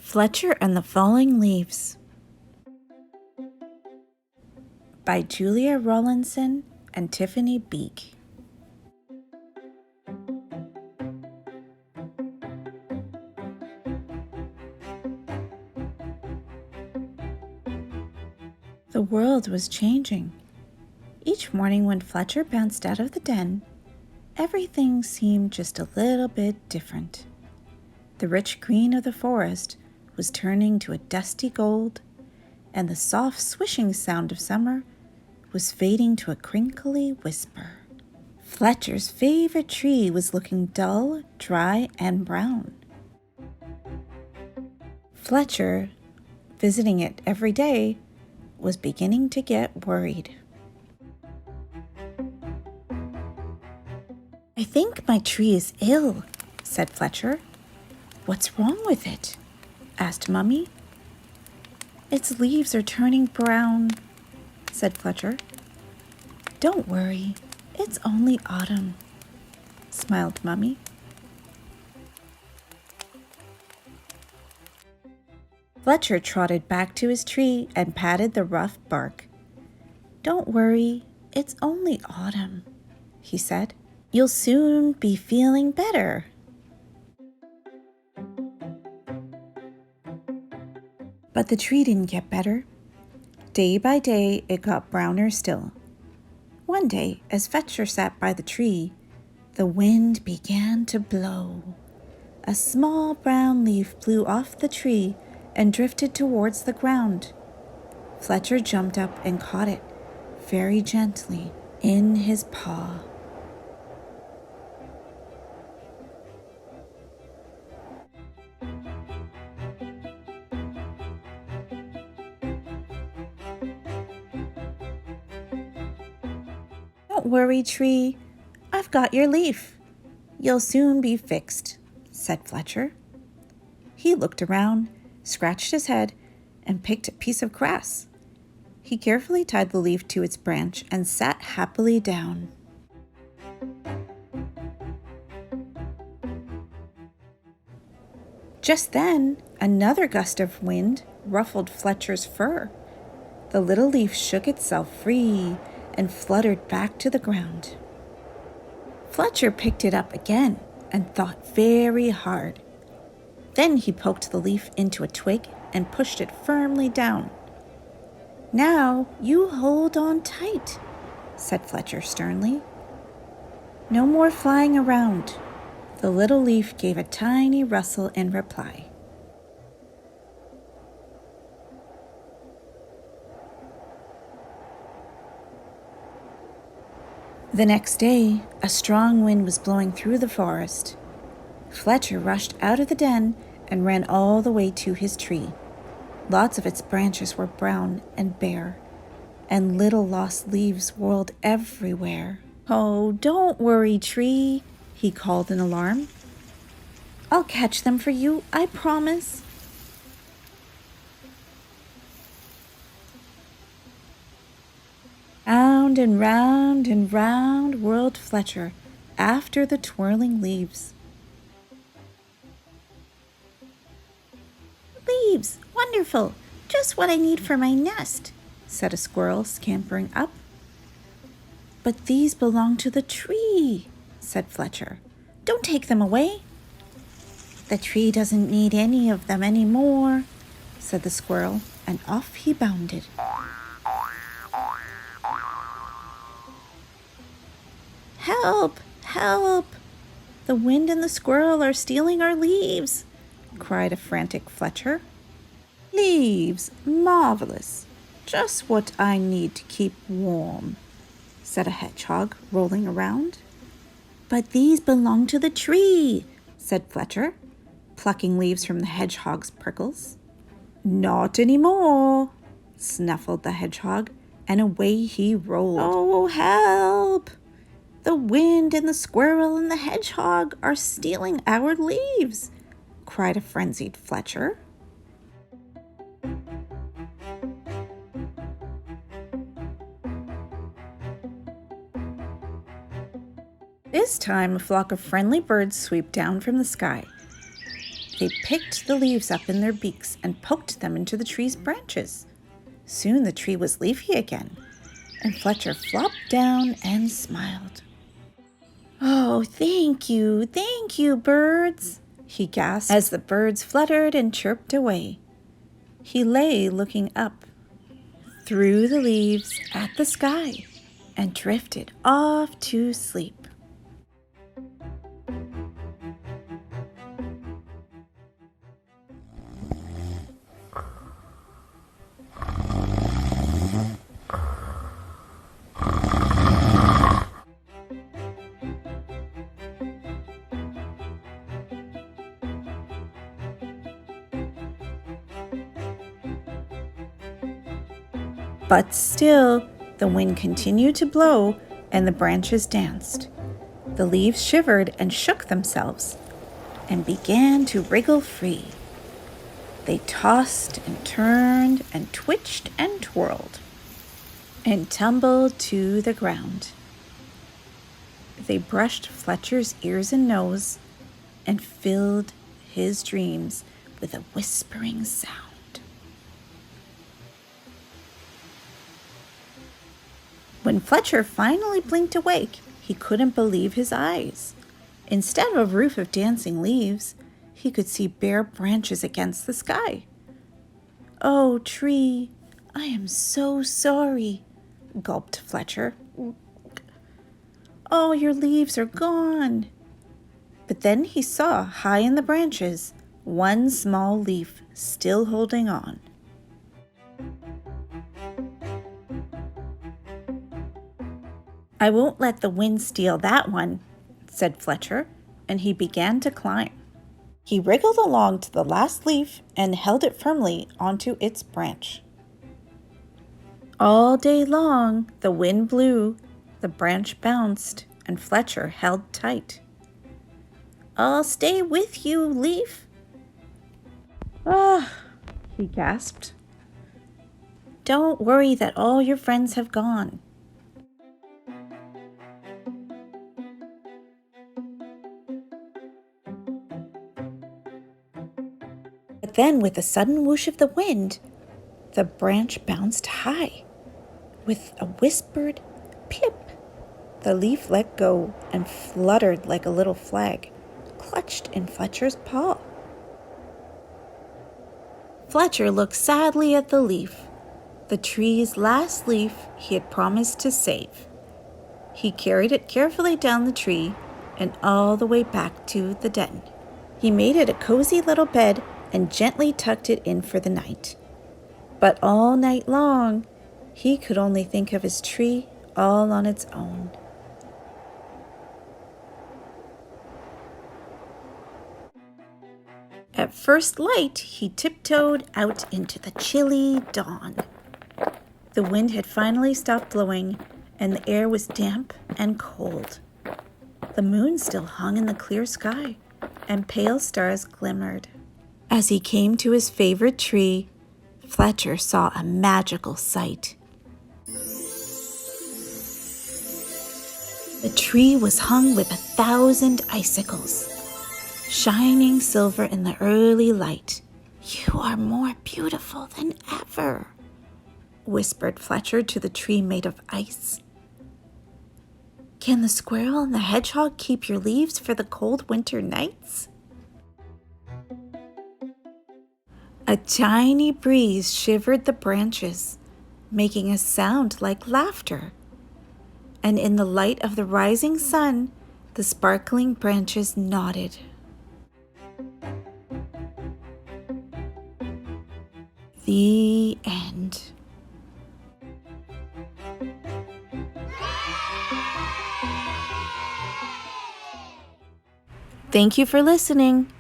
Fletcher and the Falling Leaves by Julia Rawlinson and Tiphanie Beeke. The world was changing. Each morning when Fletcher bounced out of the den, everything seemed just a little bit different. The rich green of the forest was turning to a dusty gold, and the soft swishing sound of summer was fading to a crinkly whisper. Fletcher's favorite tree was looking dull, dry, and brown. Fletcher, visiting it every day, was beginning to get worried. "I think my tree is ill," said Fletcher. "What's wrong with it?" asked Mummy. "Its leaves are turning brown," said Fletcher. "Don't worry, it's only autumn," smiled Mummy. Fletcher trotted back to his tree and patted the rough bark. "Don't worry, it's only autumn," he said. "You'll soon be feeling better." But the tree didn't get better. Day by day, it got browner still. One day, as Fletcher sat by the tree, the wind began to blow. A small brown leaf blew off the tree and drifted towards the ground. Fletcher jumped up and caught it, very gently, in his paw. "Don't worry, tree. I've got your leaf. You'll soon be fixed," said Fletcher. He looked around, scratched his head, and picked a piece of grass. He carefully tied the leaf to its branch and sat happily down. Just then, another gust of wind ruffled Fletcher's fur. The little leaf shook itself free and fluttered back to the ground. Fletcher picked it up again and thought very hard. Then he poked the leaf into a twig and pushed it firmly down. "Now you hold on tight," said Fletcher sternly. "No more flying around." The little leaf gave a tiny rustle in reply. The next day, a strong wind was blowing through the forest. Fletcher rushed out of the den and ran all the way to his tree. Lots of its branches were brown and bare, and little lost leaves whirled everywhere. "Oh, don't worry, tree," he called in alarm. "I'll catch them for you, I promise." Round and round whirled Fletcher after the twirling leaves. "Leaves! Wonderful! Just what I need for my nest," said a squirrel, scampering up. "But these belong to the tree," said Fletcher. "Don't take them away." "The tree doesn't need any of them anymore," said the squirrel, and off he bounded. "Help! Help! The wind and the squirrel are stealing our leaves," cried a frantic Fletcher. "Leaves! Marvelous! Just what I need to keep warm," said a hedgehog, rolling around. "But these belong to the tree," said Fletcher, plucking leaves from the hedgehog's prickles. "Not anymore," snuffled the hedgehog, and away he rolled. "Oh, help! The wind and the squirrel and the hedgehog are stealing our leaves," cried a frenzied Fletcher. This time, a flock of friendly birds swooped down from the sky. They picked the leaves up in their beaks and poked them into the tree's branches. Soon the tree was leafy again, and Fletcher flopped down and smiled. "Oh, thank you, birds," he gasped as the birds fluttered and chirped away. He lay looking up through the leaves at the sky and drifted off to sleep. But still, the wind continued to blow and the branches danced. The leaves shivered and shook themselves and began to wriggle free. They tossed and turned and twitched and twirled and tumbled to the ground. They brushed Fletcher's ears and nose and filled his dreams with a whispering sound. When Fletcher finally blinked awake, he couldn't believe his eyes. Instead of a roof of dancing leaves, he could see bare branches against the sky. "Oh, tree, I am so sorry," gulped Fletcher. "All your leaves are gone." But then he saw, high in the branches, one small leaf still holding on. "I won't let the wind steal that one," said Fletcher, and he began to climb. He wriggled along to the last leaf and held it firmly onto its branch. All day long, the wind blew, the branch bounced, and Fletcher held tight. "I'll stay with you, leaf." "Ah," he gasped. "Don't worry that all your friends have gone." But then, with a sudden whoosh of the wind, the branch bounced high. With a whispered plip, the leaf let go and fluttered like a little flag, clutched in Fletcher's paw. Fletcher looked sadly at the leaf, the tree's last leaf he had promised to save. He carried it carefully down the tree and all the way back to the den. He made it a cozy little bed and gently tucked it in for the night. But all night long, he could only think of his tree all on its own. At first light, he tiptoed out into the chilly dawn. The wind had finally stopped blowing, and the air was damp and cold. The moon still hung in the clear sky, and pale stars glimmered. As he came to his favorite tree, Fletcher saw a magical sight. The tree was hung with 1,000 icicles, shining silver in the early light. "You are more beautiful than ever," whispered Fletcher to the tree made of ice. "Can the squirrel and the hedgehog keep your leaves for the cold winter nights?" A tiny breeze shivered the branches, making a sound like laughter. And in the light of the rising sun, the sparkling branches nodded. The end. Thank you for listening.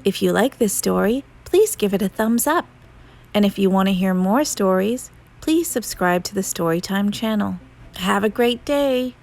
If you like this story, please give it a thumbs up. And if you want to hear more stories, please subscribe to the Storytime channel. Have a great day.